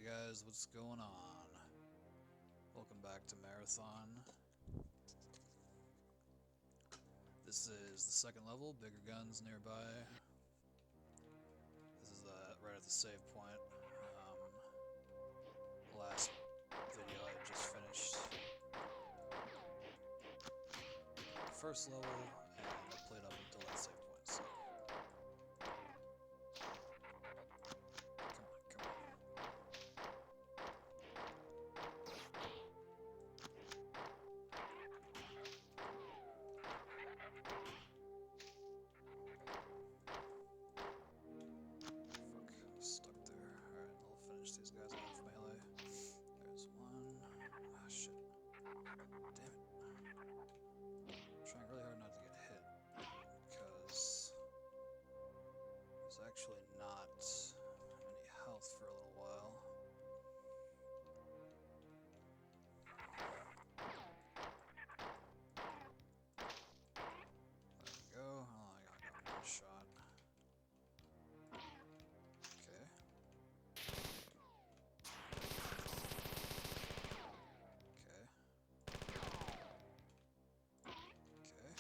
Hey guys, what's going on? Welcome back to Marathon. This is the second level, bigger guns nearby. This is right at the save point. Last video I just finished the first level, and I played up until that save point, so... Come on, come on. Fuck, I'm stuck there. Alright, I'll finish these guys off melee. There's one. Ah, shit. Damn it. I'm trying really hard not to get hit, because there's actually not any health for a little while. There we go. Oh, I got one shot. Okay. Okay. Okay.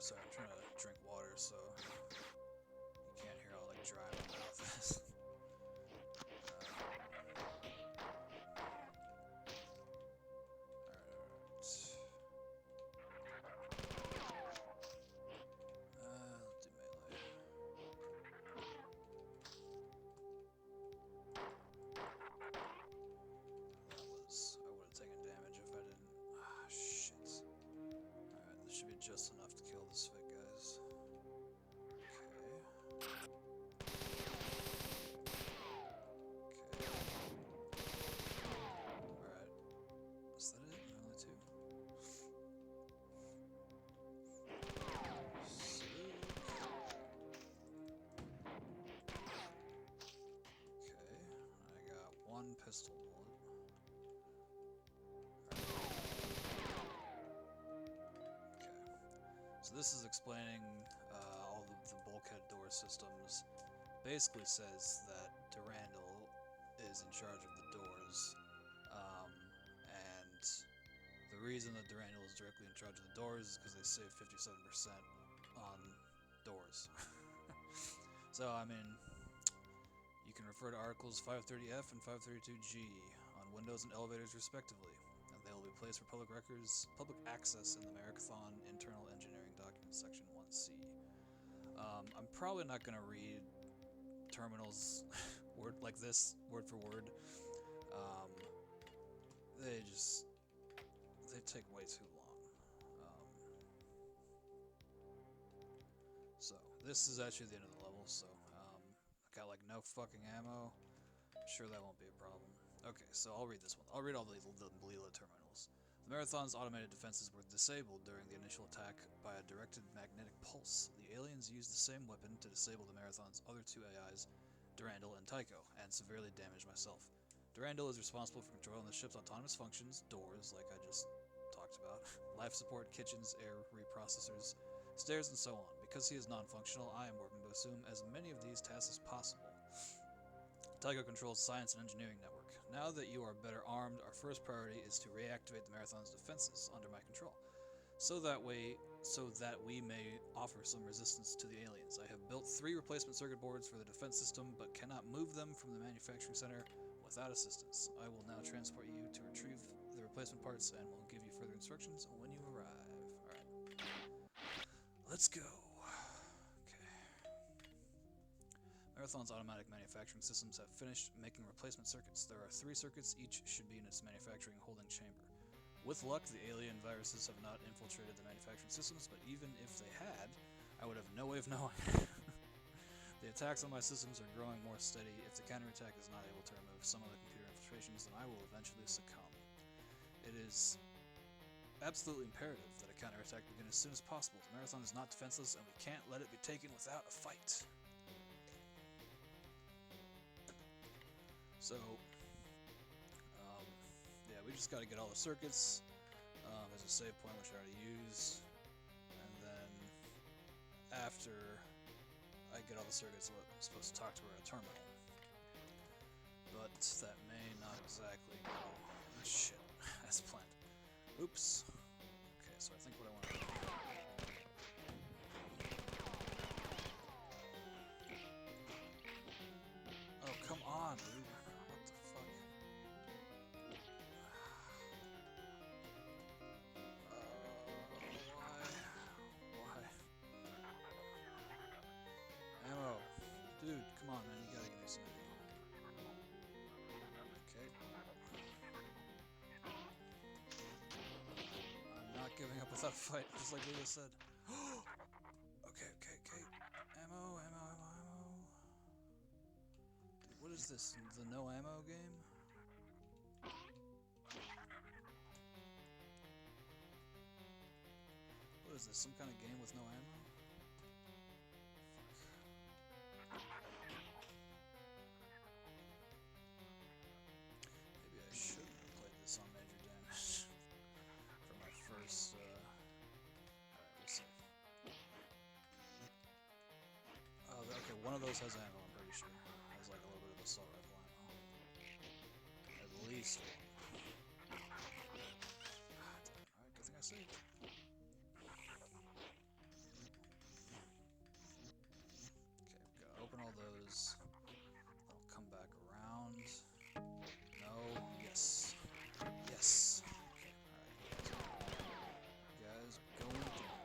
Sorry, I'm trying to drink water, so you can't hear how like dry my mouth is. Let's do melee. I would have taken damage if I didn't. Ah, shit. Alright, this should be just enough to kill this fit, guys. Okay. Okay. Alright. Is that it? Only two? Sick. Okay. I got one pistol bullet. So this is explaining all the bulkhead door systems. Basically says that Durandal is in charge of the doors, and the reason that Durandal is directly in charge of the doors is because they save 57% on doors. So, I mean, you can refer to articles 530F and 532G on windows and elevators respectively. They will be placed for public records, public access in the Marathon Internal Engineering Documents Section 1C. I'm probably not going to read terminals word like this, word for word. They take way too long. So, this is actually the end of the level, so, I got like no fucking ammo. I'm sure that won't be a problem. Okay, so I'll read this one. I'll read all the Leela terminals. The Marathon's automated defenses were disabled during the initial attack by a directed magnetic pulse. The aliens used the same weapon to disable the Marathon's other two AIs, Durandal and Tycho, and severely damaged myself. Durandal is responsible for controlling the ship's autonomous functions, doors, like I just talked about, life support, kitchens, air reprocessors, stairs, and so on. Because he is non-functional, I am working to assume as many of these tasks as possible. Tycho controls Science and Engineering Network. Now that you are better armed, our first priority is to reactivate the Marathon's defenses under my control, so that we may offer some resistance to the aliens. I have built 3 replacement circuit boards for the defense system, but cannot move them from the manufacturing center without assistance. I will now transport you to retrieve the replacement parts, and will give you further instructions when you arrive. Alright. Let's go. Marathon's automatic manufacturing systems have finished making replacement circuits. There are 3 circuits, each should be in its manufacturing holding chamber. With luck, the alien viruses have not infiltrated the manufacturing systems, but even if they had, I would have no way of knowing. The attacks on my systems are growing more steady. If the counterattack is not able to remove some of the computer infiltrations, then I will eventually succumb. It is absolutely imperative that a counterattack begin as soon as possible. The Marathon is not defenseless, and we can't let it be taken without a fight. So, yeah, we just got to get all the circuits, There's a save point which I already use, and then after I get all the circuits, I'm supposed to talk to her at a terminal. But that may not exactly go. Oh, shit, as planned. Oops. Okay, so I think what I want to do. Oh, come on, dude. What the fuck? Why? Ammo. Dude, come on, man. You gotta give me some ammo. Okay. I'm not giving up without a fight, just like Leah said. Okay. Ammo. Dude, what is this? The no ammo game? What is this? Some kind of game with no ammo? Maybe I shouldn't have played this on Major Damage for my first, Alright, we'll see. Oh, okay, one of those has ammo, I'm pretty sure. It has like a little bit of assault rifle ammo. At least one. Ah, damn it. Alright, good thing I saved. Okay, we gotta open all those. That'll come back around. No. Yes. Yes. Okay, alright. You guys are going down.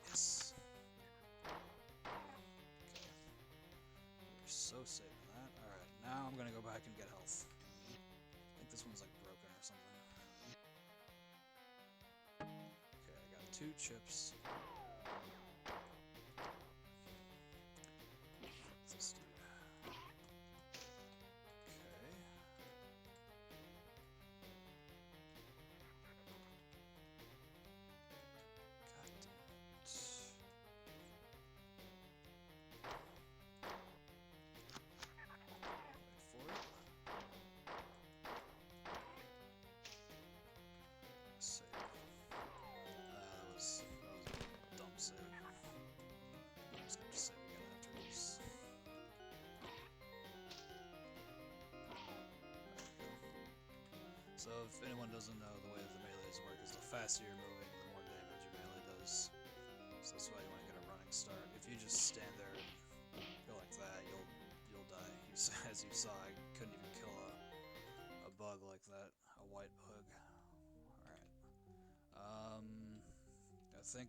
Yes. Okay. We're so safe in that. Alright, now I'm gonna go back and get health. I think this one's like broken or something. Okay, I got 2 chips. Fuck this dude. Okay. God damn it. Wait for it. Save. That was a dumb save. I'm just gonna save again after this. So if anyone doesn't know, the way that the melees work is the faster you're moving, the more damage your melee does. So that's why you want to get a running start. If you just stand there and go like that, you'll die. As you saw, I couldn't even kill a bug like that, a white bug. Alright. I think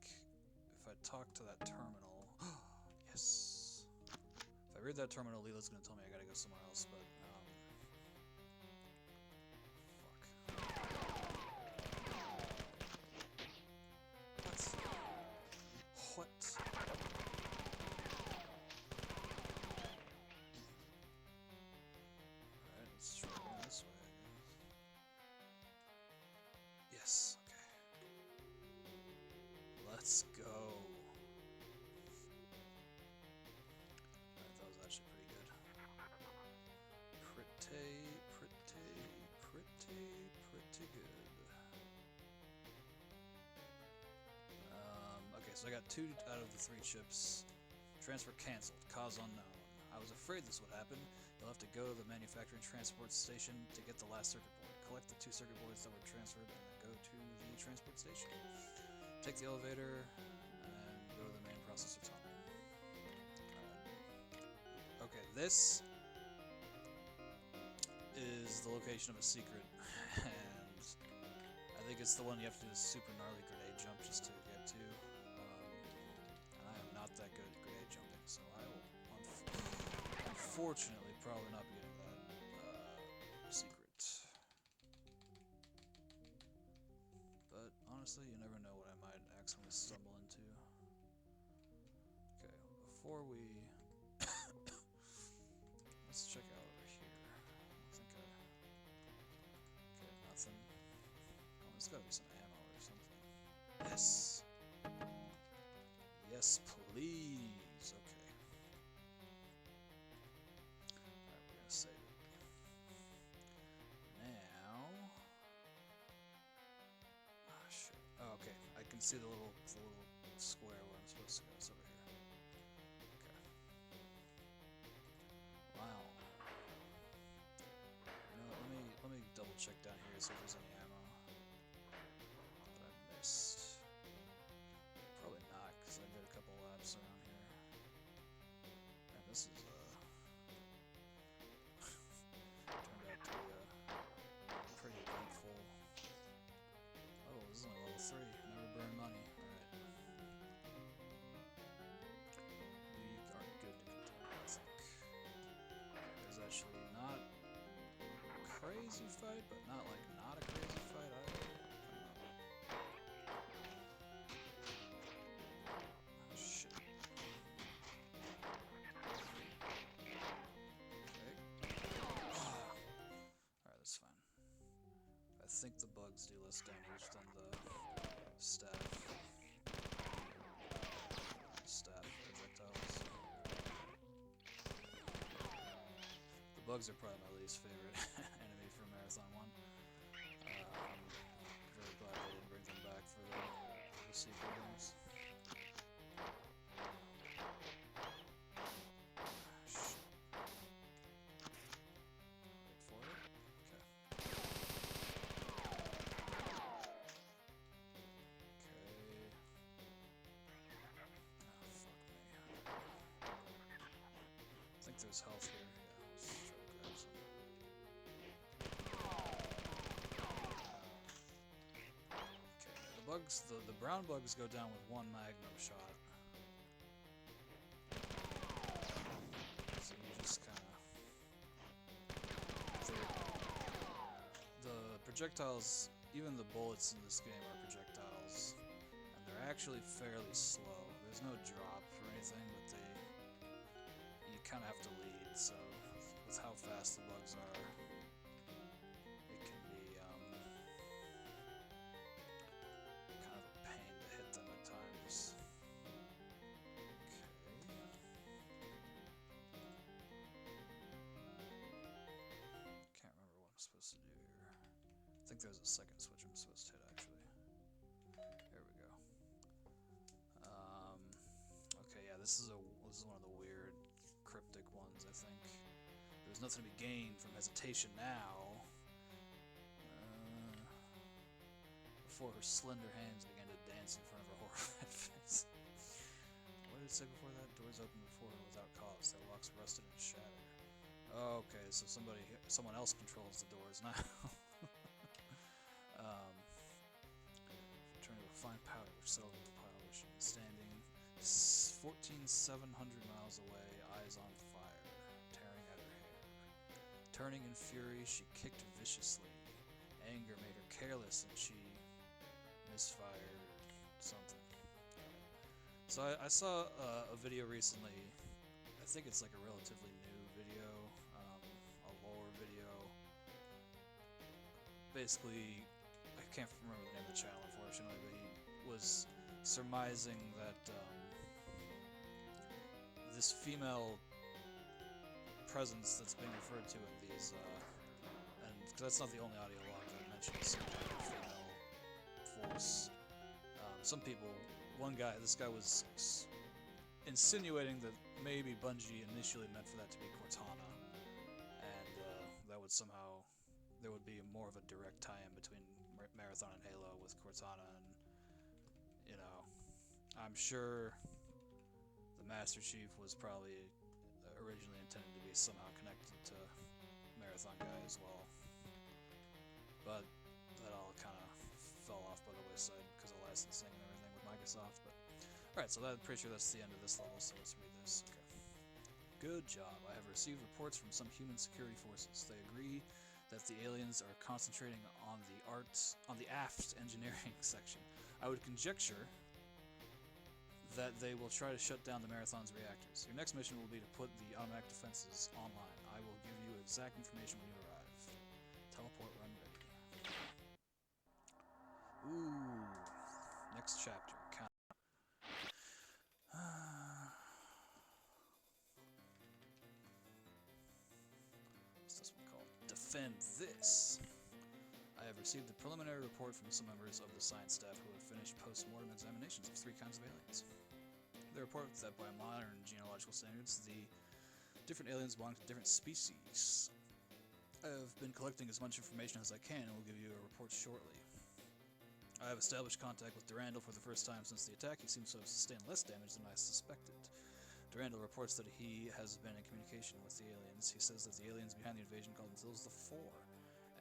if I talk to that terminal... yes! If I read that terminal, Leela's gonna tell me I gotta go somewhere else, but... What? Alright, let's try going this way, I guess. Yes, okay. Let's go. Alright, that was actually pretty good. Pretty good. Okay, so I got 2 out of the 3 chips. Transfer cancelled. Cause unknown. I was afraid this would happen. You'll have to go to the manufacturing transport station to get the last circuit board. Collect the 2 circuit boards that were transferred and then go to the transport station. Take the elevator and go to the main processor tunnel. Okay, this is the location of a secret, and I think it's the one you have to do a super gnarly grenade jump just to get to. And I am not that good at grenade jumping, so I will unfortunately probably not be getting that secret. But honestly, you never know what I might accidentally stumble into. Okay, before we... let's check out over here. I think I... okay, nothing. Oh, there's gotta be some ammo or something. Yes! Yes, please! Okay. Alright, we're gonna save it. Now... can see the little square where I'm supposed to go. It's over here. Okay. Wow. You know, let me double check down here see if there's any ammo that I missed. Probably not, because I did a couple laps around here. Man, this is turned out to be pretty eventful. Oh, this is only level 3. Never burn money. Alright. We are good to continue, I think. There's actually not a crazy fight, but not like not a crazy fight either. Oh, shit. Okay. Alright, that's fine. I think the bugs do less damage than the staff projectiles. The bugs are probably my least favorite enemy from Marathon 1. I'm very glad they didn't bring them back for the sequel games. Shit. Wait for it. Okay. I think there's health here. Yeah, let's try to grab some. Okay, the bugs, the brown bugs go down with one magnum shot. So you just kinda... The projectiles, even the bullets in this game are projectiles, and they're actually fairly slow. There's no drop or anything, but you kind of have to lead, so with how fast the bugs are, it can be kind of a pain to hit them at times. Can't remember what I'm supposed to do here. I think there's a second switch I'm supposed to hit, actually. There we go. Okay, yeah, this is one of the weird, cryptic ones, I think. There's nothing to be gained from hesitation now. Before her slender hands began to dance in front of her horrified face. What did it say before that? Doors opened before her without cause. Their locks rusted and shattered. Okay, so someone else controls the doors now. Turned to a fine powder which settled into the pile where she was standing, 14,700 miles away, eyes on fire, tearing at her hair. Turning in fury, she kicked viciously. Anger made her careless, and she misfired something. So I saw a video recently. I think it's like a relatively new video, a lore video. Basically, I can't remember the name of the channel, unfortunately, but he was surmising that this female presence that's being referred to in these, and cause that's not the only audio log that mentions some kind of female force. Some people, this guy was insinuating that maybe Bungie initially meant for that to be Cortana, and that would somehow, there would be more of a direct tie-in between Marathon and Halo with Cortana, and, you know, I'm sure the Master Chief was probably originally intended to be somehow connected to Marathon guy as well, but that all kind of fell off by the wayside because of licensing and everything with Microsoft. But alright, so I'm pretty sure that's the end of this level, so let's read this. Okay. Good job. I have received reports from some human security forces. They agree that the aliens are concentrating on the aft engineering section. I would conjecture that they will try to shut down the Marathon's reactors. Your next mission will be to put the automatic defenses online. I will give you exact information when you arrive. Teleport run ready. Ooh, next chapter. What's this one called? Defend this. I have received a preliminary report from some members of the science staff who have finished post-mortem examinations of 3 kinds of aliens. They report that by modern genealogical standards, the different aliens belong to different species. I have been collecting as much information as I can and will give you a report shortly. I have established contact with Durandal for the first time since the attack. He seems to have sustained less damage than I suspected. Durandal reports that he has been in communication with the aliens. He says that the aliens behind the invasion call themselves the Four,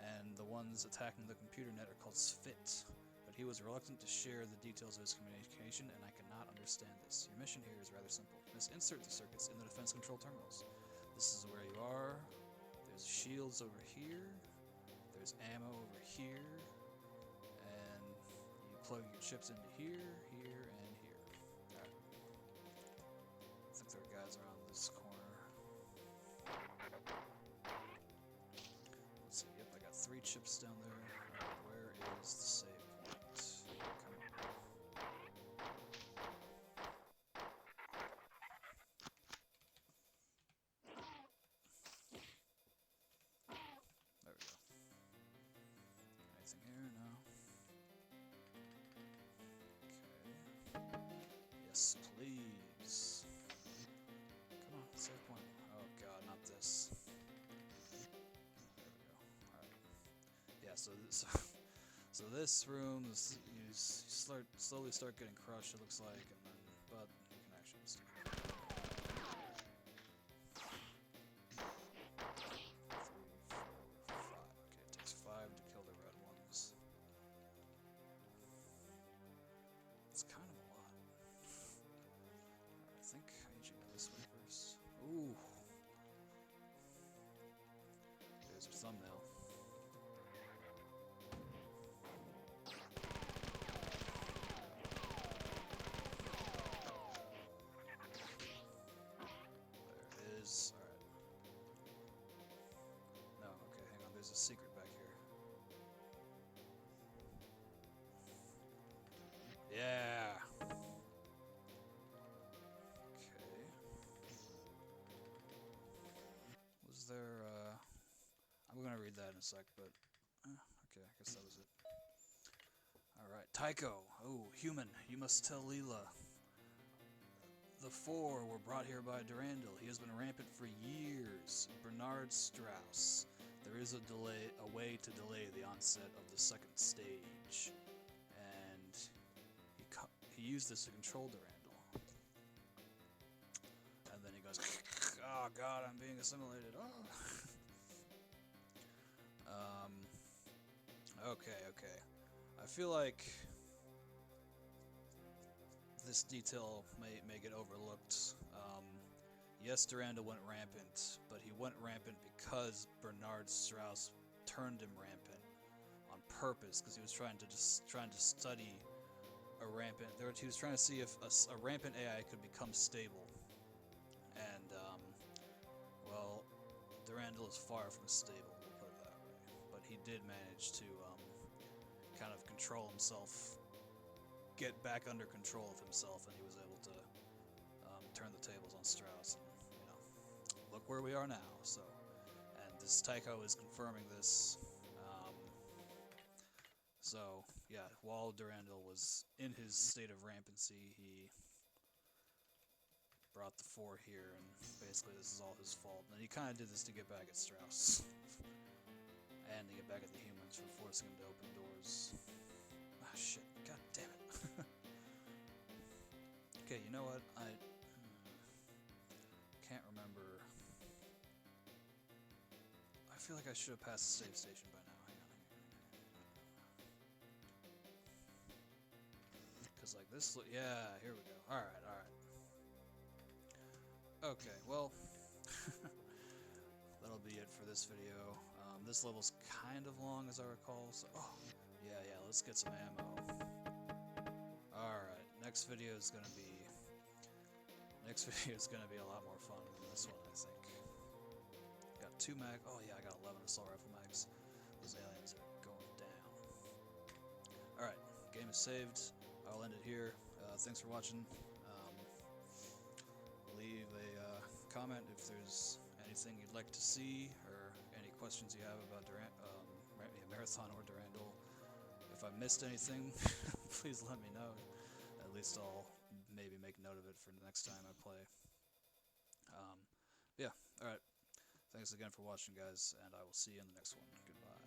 and the ones attacking the computer net are called Sphit. But he was reluctant to share the details of his communication, and I cannot understand this. Your mission here is rather simple. Insert the circuits in the defense control terminals. This is where you are. There's shields over here. There's ammo over here. And you plug your chips into here, here, and here. Alright. I think there are guys around this corner. Let's see. Yep, I got 3 chips down there. Right, where is the save point? Come on. There we go. Anything here? No. Okay. Yes, please. Come on, save point. Oh god, not this. There we go. Alright. Yeah, so this room, you slowly start getting crushed, it looks like, and then, but you can actually just... 3, 4, 5. Okay, it takes 5 to kill the red ones. It's kind of a lot. Alright, I think I need you to go this way first. Ooh. There's your thumbnail. There it is. Alright. No, okay, hang on. There's a secret back here. Yeah! Okay. Was there, I'm gonna read that in a sec, but... okay, I guess that was it. Alright, Tycho! Oh, human, you must tell Leela. The Four were brought here by Durandal. He has been rampant for years. Bernard Strauss. There is a way to delay the onset of the second stage. And he used this to control Durandal. And then he goes, oh god, I'm being assimilated. Oh. Okay. I feel like this detail may get overlooked. Yes, Durandal went rampant, but he went rampant because Bernard Strauss turned him rampant on purpose, because he was trying to study a rampant. He was trying to see if a rampant AI could become stable, and well, Durandal is far from stable. We'll put it that way. But he did manage to kind of control himself, get back under control of himself, and he was able to turn the tables on Strauss, and, you know, look where we are now. So, and this Tycho is confirming this. So, yeah, while Durandal was in his state of rampancy, he brought the Four here, and basically this is all his fault. And he kind of did this to get back at Strauss, and to get back at the humans for forcing him to open doors. Ah, shit. God damn it. Okay, you know what? I can't remember. I feel like I should have passed the save station by now. Hang on. Because, like, this... yeah, here we go. Alright. Okay, well... that'll be it for this video. This level's kind of long, as I recall, so... oh, yeah, let's get some ammo. Alright, next video is gonna be a lot more fun than this one, I think. Got 2 mag. Oh yeah, I got 11 assault rifle mags. Those aliens are going down. Alright, game is saved. I'll end it here. Thanks for watching. Leave a comment if there's anything you'd like to see, or any questions you have about Marathon or Durandal. If I missed anything, please let me know. At least I'll maybe make note of it for the next time I play. Yeah, alright. Thanks again for watching, guys, and I will see you in the next one. Goodbye.